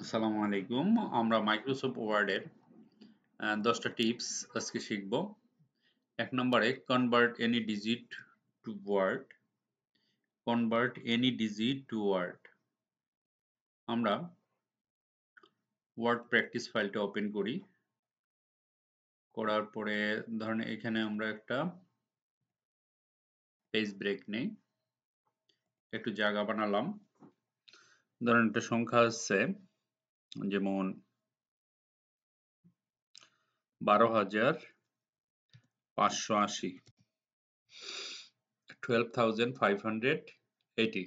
আসসালামু আলাইকুম। আমরা মাইক্রোসফট ওয়ার্ডের 10টা টিপস আজকে শিখব। 1 নম্বরে convert any digit to word. Convert any digit to word. আমরা ওয়ার্ড প্র্যাকটিস ফাইলটা ওপেন করি। করার পরে ধরেন এখানে আমরা একটা পেজ ব্রেক নেই, একটু জায়গা বানালাম। ধরেন একটা সংখ্যা আছে যেমন 12,580, 12,580।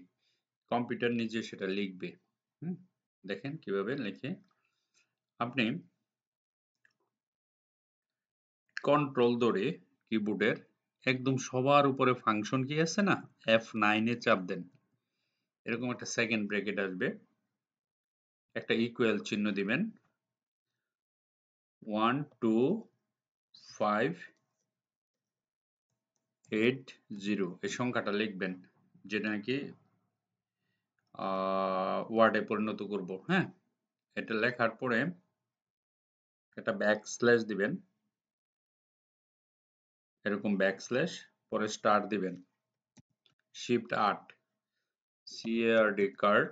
কম্পিউটার নিজে সেটা লিখবে। দেখেন কিভাবে লেখে। আপনি কন্ট্রোল ধরে কিবোর্ডের একদম সবার উপরে ফাংশন কি আছে না, F9 এ চাপ দেন। এরকম একটা সেকেন্ড ব্র্যাকেট আসবে, একটা ইকুয়াল চিহ্ন দিবেন। 12580 এই সংখ্যাটা লিখবেন, যেটা নাকি ওয়ার্ডে পরিণত করব। হ্যাঁ, এটা লেখার পরে একটা ব্যাকস্ল্যাশ দিবেন, এরকম ব্যাকস্ল্যাশ, পরে স্টার দিবেন, shift 8, CARD card,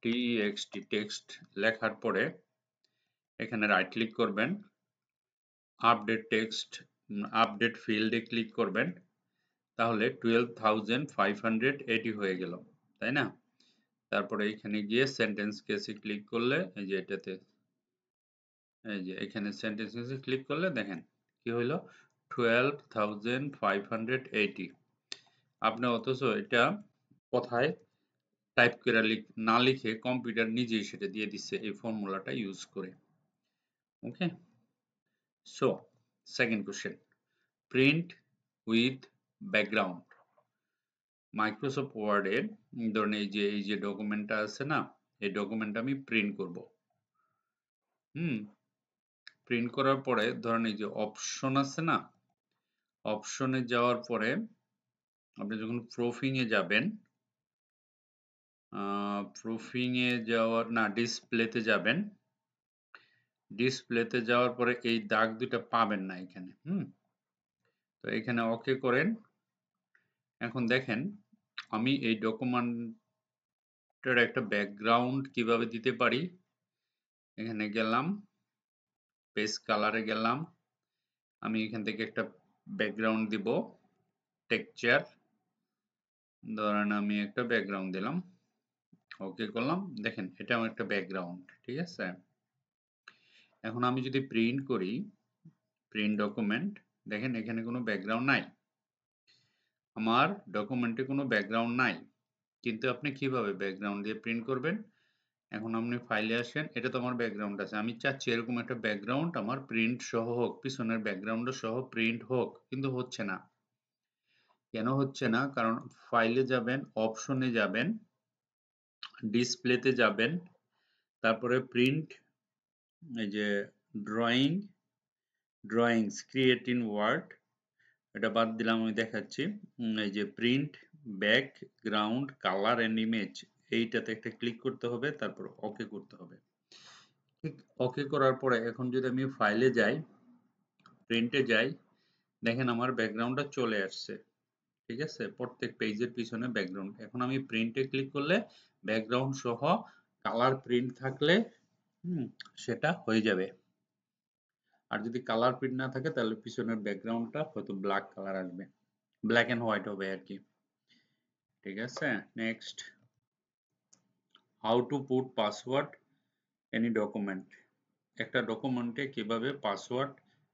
TXT text লেখার পরে এখানে রাইট ক্লিক করবেন, আপডেট টেক্সট, আপডেট ফিল্ডে ক্লিক করবেন। তাহলে 12,580 হয়ে গেল, তাই না? তারপরে এখানে গিয়ে সেন্টেন্স কেসে ক্লিক করলে, এই যে এটাতে, এই যে এখানে সেন্টেন্স কেসে ক্লিক করলে দেখেন কি হইল, 12,580। আপনি অথচ এটা কোথায় টাইপ করে না লিখে কম্পিউটার নিজেই সেটা দিয়ে দিচ্ছে এই ফর্মুলাটা ইউজ করে। Okay, so second question, print with background. Microsoft ওয়ার্ডের ধরুন এই যে ডকুমেন্টটা আছে না, এই ডকুমেন্টটা আমি প্রিন্ট করব। প্রিন্ট করার পরে ধরেন এই যে অপশন আছে না, অপশনে যাওয়ার পরে আপনি যখন প্রুফিং এ যাবেন, প্রুফিং এ যাওয়ার না, ডিসপ্লেতে যাবেন। ডিসপ্লেতে যাওয়ার পরে এই দাগ দুটো পাবেন না এখানে। তো এখানে ওকে করেন। এখন দেখেন আমি এই ডকুমেন্টের একটা ব্যাকগ্রাউন্ড কিভাবে দিতে পারি। এখানে গেলাম, পেজ কালারে গেলাম, আমি এখান থেকে একটা ব্যাকগ্রাউন্ড দিব, টেক্সচার, ধরেন আমি একটা ব্যাকগ্রাউন্ড দিলাম, ওকে করলাম। দেখেন এটা আমার একটা ব্যাকগ্রাউন্ড, ঠিক আছে। এখন আমি যদি প্রিন্ট করি, প্রিন্ট ডকুমেন্ট, দেখেন এখানে কোনো ব্যাকগ্রাউন্ড নাই, আমার ডকুমেন্টে কোনো ব্যাকগ্রাউন্ড নাই। কিন্তু আপনি কিভাবে ব্যাকগ্রাউন্ড দিয়ে প্রিন্ট করবেন। এখন আপনি ফাইলে আসেন, এটা তো আমার ব্যাকগ্রাউন্ড আছে, আমি চাচ্ছি এরকম একটা ব্যাকগ্রাউন্ড আমার প্রিন্ট সহ হোক, পিছনের ব্যাকগ্রাউন্ড সহ প্রিন্ট হোক, কিন্তু হচ্ছে না। কেন হচ্ছে না? কারণ ফাইলে যাবেন, অপশনে যাবেন, ডিসপ্লেতে যাবেন, তারপরে প্রিন্ট, এই যে ড্রয়িংস ক্রিয়েট ইন ওয়ার্ড, এটা বাদ দিলাম, আমি দেখাচ্ছি। এই যে print background colour and image, এইটাতে একটা ক্লিক করতে হবে, তারপর ওকে করতে হবে। ঠিক ওকে করার পরে এখন যদি আমি ফাইলে যাই, প্রিন্টে যাই, দেখেন আমার ব্যাকগ্রাউন্ডটা চলে আসছে, ঠিক আছে। প্রত্যেক পেজের পিছনে ব্যাকগ্রাউন্ড। এখন আমি প্রিন্টে ক্লিক করলে ব্যাকগ্রাউন্ড সহ কালার প্রিন্ট থাকলে সেটা হয়ে যাবে। আর যদি কালার প্রিন্ট না থাকে তাহলে পিছনের ব্যাকগ্রাউন্ডটা হয়তো ব্ল্যাক কালার আসবে, ব্ল্যাক এন্ড হোয়াইট হবে আর কি, ঠিক আছে। Next, how to put password any document. একটা ডকুমেন্টে কিভাবে পাসওয়ার্ড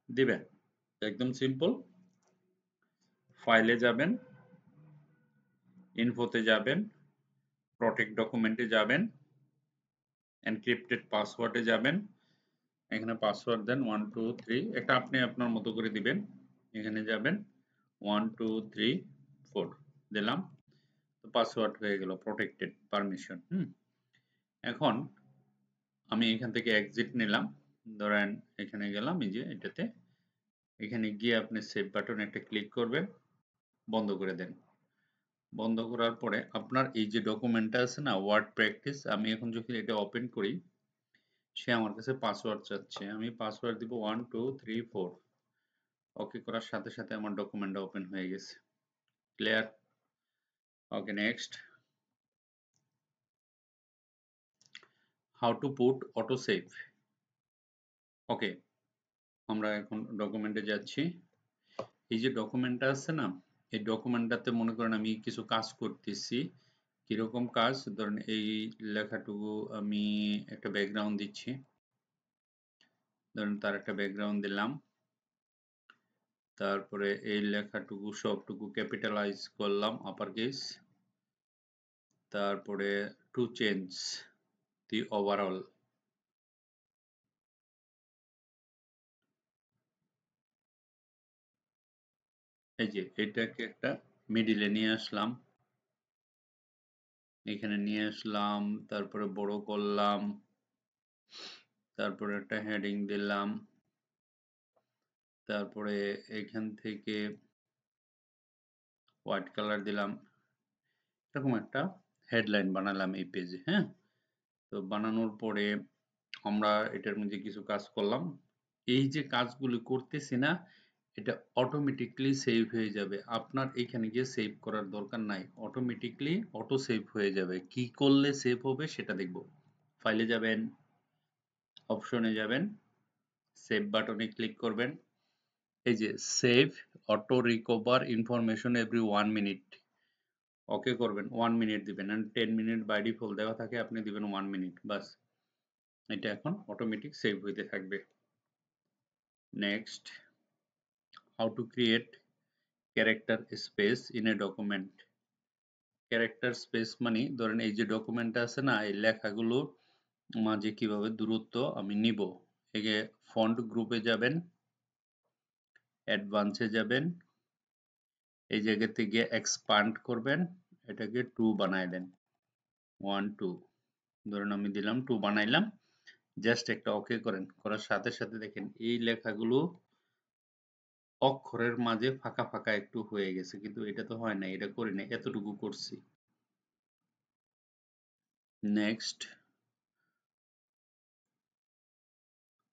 দিবেন, একদম সিম্পল। ফাইলে যাবেন, ইনফোতে যাবেন, প্রটেক্ট ডকুমেন্টে যাবেন, এনক্রিপ্টেড পাসওয়ার্ডে যাবেন, এখানে পাসওয়ার্ড দেন 1 2 3, এটা আপনি আপনার মতো করে দিবেন। এখানে যাবেন 1 2 3 4 দিলাম, তো পাসওয়ার্ড হয়ে গেল প্রটেক্টেড পারমিশন। এখন আমি এখান থেকে এক্সিট নিলাম, ধরেন এখানে গেলাম, এই যে এটাতে, এখানে গিয়ে আপনি সেভ বাটন একটা ক্লিক করবেন, বন্ধ করে দেন। বন্ধ করার পরে আপনার এই যে ডকুমেন্টটা আছে না ওয়ার্ড প্র্যাকটিস, আমি এখন যদি এটা ওপেন করি, সে আমার কাছে পাসওয়ার্ড চাচ্ছে। আমি পাসওয়ার্ড দিব 1 2 3 4। ওকে করার সাথে সাথে আমার ডকুমেন্টটা ওপেন হয়ে গেছে। Clear? Okay, next. How to put auto save. Okay, আমরা এখন ডকুমেন্টে যাচ্ছি। এই যে ডকুমেন্টটা আছে না, এই ডকুমেন্টটাতে মনে করেন আমি কিছু কাজ করতেছি। কিরকম কাজ? ধরেন এই লেখাটুকু আমি একটা ব্যাকগ্রাউন্ড দিচ্ছি, ধরেন তার একটা ব্যাকগ্রাউন্ড দিলাম, তারপরে এই লেখাটুকু সবটুকু ক্যাপিটালাইজ করলাম আপার কেস, তারপরে টু চেঞ্জ দি ওভারঅল, এই যে এটাকে একটা মিডিলে নিয়ে আসলাম, এখানে নিয়ে আসলাম, তারপরে বড় করলাম, তারপরে একটা হেডিং দিলাম, তারপরে এখান থেকে হোয়াইট কালার দিলাম, এরকম একটা হেডলাইন বানালাম এই পেজে। হ্যাঁ, তো বানানোর পরে আমরা এটার মধ্যে কিছু কাজ করলাম। এই যে কাজগুলি করতেছি না, এটা অটোমেটিকলি সেভ হয়ে যাবে। আপনার এখানে গিয়ে সেভ করার দরকার নাই, অটোমেটিকলি অটো সেভ হয়ে যাবে। কি করলে সেভ হবে সেটা দেখব। ফাইলে যাবেন, অপশনে যাবেন, সেভ বাটনে ক্লিক করবেন, এই যে save auto recover information every 1 minute, okay করবেন, 1 মিনিট দিবেন। এন্ড 10 মিনিট বাই ডিফল্ট দেওয়া থাকে, আপনি দিবেন 1 মিনিট, বাস। এটা এখন অটোমেটিক সেভ হইতে থাকবে। Next, how to create character space in a document. Character space মানে ধরেন এই যে ডকুমেন্টটা আছে না, এই লেখাগুলো মাঝে কিভাবে দূরত্ব আমি নিব। এই যে ফন্ট গ্রুপে যাবেন, অ্যাডভান্সে যাবেন, এই জায়গা থেকে এক্সপান্ড করবেন, এটাকে 2 বানায় দেন, 1 2, ধরুন আমি দিলাম 2 বানাইলাম। জাস্ট একটা ওকে করেন, করার সাথে সাথে দেখেন এই লেখাগুলো অক্ষরের মাঝে ফাঁকা ফাঁকা একটু হয়ে গেছে, কিন্তু এটা তো হয় না, এটা করি না, এতটুকু করছি। Next,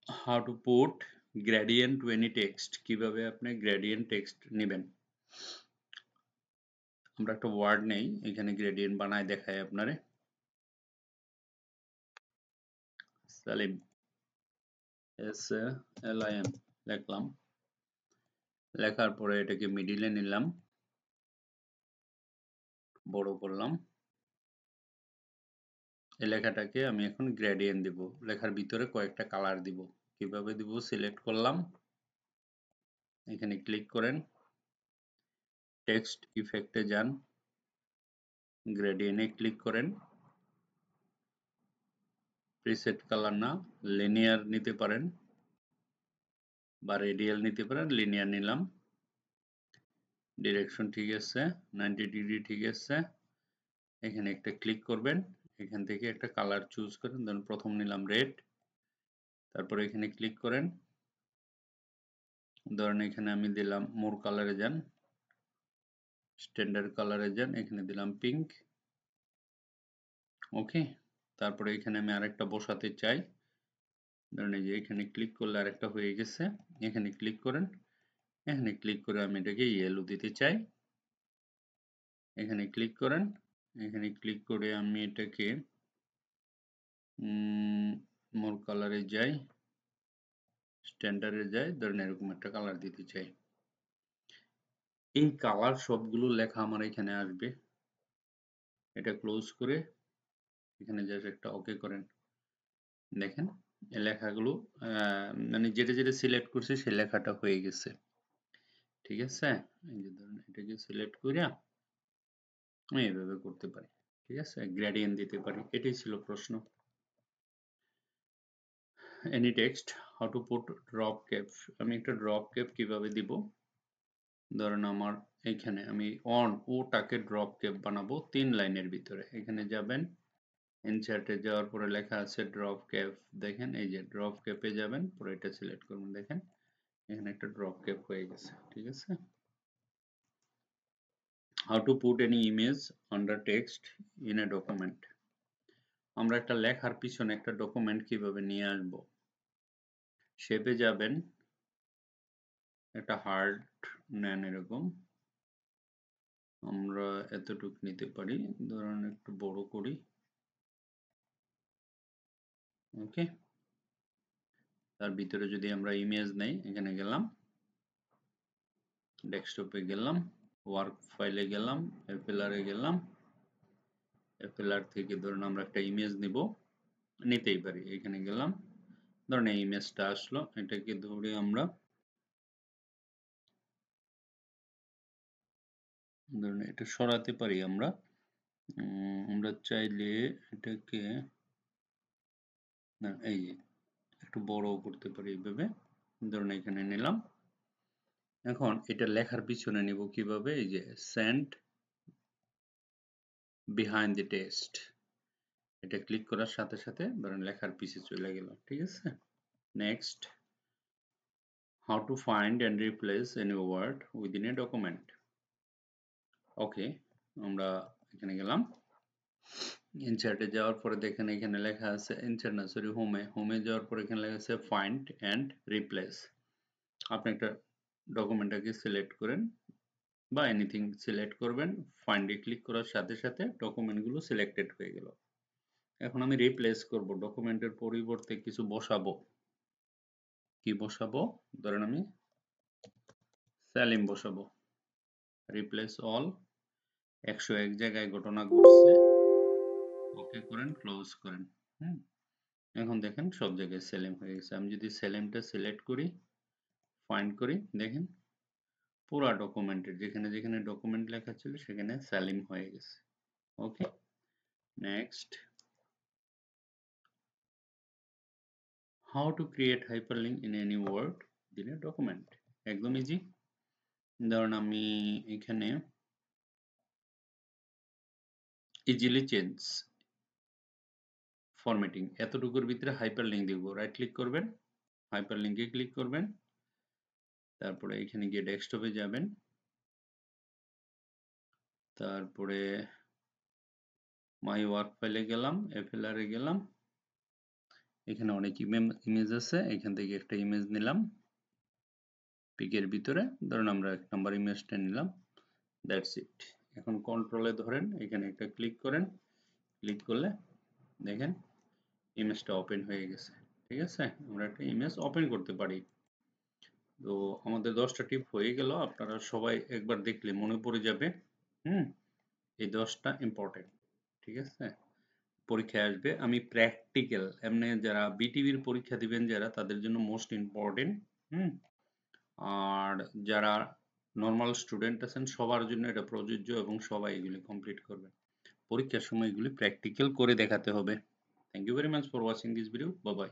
how to put gradient to any text. কিভাবে আপনি গ্রেডিয়েন্ট টেক্সট নেবেন। আমরা একটা ওয়ার্ড নেই, এখানে গ্রেডিয়েন্ট বানায় দেখায় আপনারে। সালিম, SALIM লিখলাম, লেখার পরে এটাকে মিডিলে নিলাম, বড় করলাম। এই লেখাটাকে আমি এখন গ্রেডিয়েন্ট দিব, লেখার ভিতরে কয়েকটা কালার দিব। কিভাবে দিব? সিলেক্ট করলাম, এখানে ক্লিক করেন, টেক্সট ইফেক্টে যান, গ্রেডিয়েন্টে ক্লিক করেন, প্রিসেট কালার না, লিনিয়ার নিতে পারেন বা রেডিয়াল নিতে পারেন। লিনিয়ার নিলাম, ডিরেকশন ঠিক আছে, 90 ডিগ্রি ঠিক আছে। এখানে একটা ক্লিক করবেন, এখান থেকে একটা কালার চুজ করেন, ধরুন প্রথম নিলাম রেড, তারপরে এখানে ক্লিক করেন, ধরেন এখানে আমি দিলাম মোর কালারে যান, স্ট্যান্ডার্ড কালারে যান, এখানে দিলাম পিঙ্ক। ওকে, তারপরে এখানে আমি আরেকটা বসাতে চাই, ধরেন এই যে এখানে ক্লিক করলে আরেকটা হয়ে গেছে, এখানে ক্লিক করেন, এখানে ক্লিক করে আমি এটাকে ইয়েলো দিতে চাই, এখানে ক্লিক করেন, এখানে ক্লিক করে আমি এটাকে মোর কালারে যাই, স্ট্যান্ডার্ডে যাই, ধরেন এরকম একটা কালার দিতে চাই। এই কালার সবগুলো লেখা আমার এখানে আসবে। এটা ক্লোজ করে এখানে জাস্ট একটা ওকে করেন, দেখেন এই লেখাগুলো মানে যেটা যেটা সিলেক্ট করছি সেই লেখাটা হয়ে গেছে। ঠিক আছে, এই যে ধরুন এটাকে সিলেক্ট করে আমি এইভাবে করতে পারি। ঠিক আছে, গ্রেডিয়েন্ট দিতে পারি। এটাই ছিল প্রশ্ন। Any text, how to put drop cap. আমি একটা ড্রপ ক্যাপ কিভাবে দিব, ধরেন আমার এখানে আমি অন ওটাকে ড্রপ ক্যাপ বানাবো 3 লাইনের ভিতরে। এখানে যাবেন, ইনসার্টে যাওয়ার পরে লেখা আছে ড্রপ ক্যাপ, দেখেন এই যে ড্রপ ক্যাপে যাবেন, পরে এটা সিলেক্ট করবেন, দেখেন এখানে একটা ড্রপ ক্যাপ হয়ে গেছে। ঠিক আছে, How to put any image under text in a document. আমরা একটা লেখার পিছনে একটা ডকুমেন্ট কিভাবে নিয়ে আসব। শেপে যাবেন, একটা হার্ট নেন, এরকম আমরা এতটুকু নিতে পারি, ধরুন একটু বড় করি, ওকে। তার ভিতরে যদি আমরা ইমেজ নেই, এখানে গেলাম, ডেস্কটপে গেলাম, ওয়ার্ক ফাইলে গেলাম, এফএলআর-এ গেলাম, এফএলআর থেকে ধরুন আমরা একটা ইমেজ নিব, নিতেই পারি, এখানে গেলাম, ধরুন এই ইমেজটা আসলো, এটাকে ধরে আমরা ধরুন এটা সরাতে পারি। আমরা চাইলে এটাকে না, এই যে একটু বড় করতে পারি এইভাবে, ধরুন এখানে নিলাম। এখন এটা লেখার পিছনে নিব কিভাবে, এই যে সেন্ড বিহাইন্ড দি টেক্সট, এটা ক্লিক করার সাথে সাথে ধরেন লেখার পিছে চলে গেল, ঠিক আছে। Next, how to find and replace any word within a document. Okay, আমরা এখানে গেলাম, ইনসার্টে যাওয়ার পরে দেখেন এখানে লেখা আছে, ইনসার্ট না সরি, হোমে যাওয়ার পরে এখানে লেখা আছে ফাইন্ড এন্ড রিপ্লেস। আপনি একটা ডকুমেন্টটাকে সিলেক্ট করেন বা এনিথিং সিলেক্ট করবেন, ফাইন্ডে ক্লিক করার সাথে সাথে ডকুমেন্টগুলো সিলেক্টেড হয়ে গেল। এখন আমি রিপ্লেস করব, ডকুমেন্টের পরিবর্তে কিছু বসাবো। কি বসাবো? ধরেন আমি সেলিম বসাবো। রিপ্লেস অল, 101 জায়গায় ঘটনা ঘটছে, ওকে করেন, ক্লোজ করেন। এখন দেখেন সব জায়গায় সেলিম হয়ে গেছে। আমি যদি সেলিমটা সিলেক্ট করি, ফাইন্ড করি, দেখেন পুরা ডকুমেন্টের যেখানে যেখানে ডকুমেন্ট লেখা ছিল সেখানে সেলিম হয়ে গেছে। Okay, next, how to create hyperlink in any word in a document. একদম ইজি। ধরুন আমি এখানে ইজিলি চেঞ্জ ফরম্যাটিং, এতটুকুর ভিতরে হাইপারলিঙ্ক দিব, রাইট ক্লিক করবেন, হাইপারলিঙ্কে ক্লিক করবেন, তারপরে এখানে গিয়ে ডেস্কটপে যাবেন, তারপরে মাই ওয়ার্ক ফাইলে গেলাম, এফএলআর-এ গেলাম, এখানে অনেক ইমেজ আছে, এখান থেকে একটা ইমেজ নিলাম পিকের ভিতরে, ধরুন আমরা 1 নম্বর ইমেজটা নিলাম, দ্যাটস ইট। এখন কন্ট্রোলে ধরেন এখানে একটা ক্লিক করেন, ক্লিক করলে দেখেন ইমেজটা ওপেন হয়ে গেছে, ঠিক আছে। আমরা একটা ইমেজ ওপেন করতে পারি। তো আমাদের 10টা টিপ হয়ে গেল, আপনারা সবাই একবার দেখলে মনে পড়ে যাবে। এই 10টা ইম্পর্টেন্ট, ঠিক আছে। পরীক্ষায় আসবে, আমি প্র্যাকটিক্যাল এমনি যারা বিটিভির পরীক্ষা দিবেন যারা, তাদের জন্য মোস্ট ইম্পর্টেন্ট। আর যারা নর্মাল স্টুডেন্ট আছেন সবার জন্য এটা প্রযোজ্য এবং সবাই এগুলি কমপ্লিট করবেন। পরীক্ষার সময় এগুলি প্র্যাকটিক্যাল করে দেখাতে হবে। Thank you very much for watching this video. Bye by.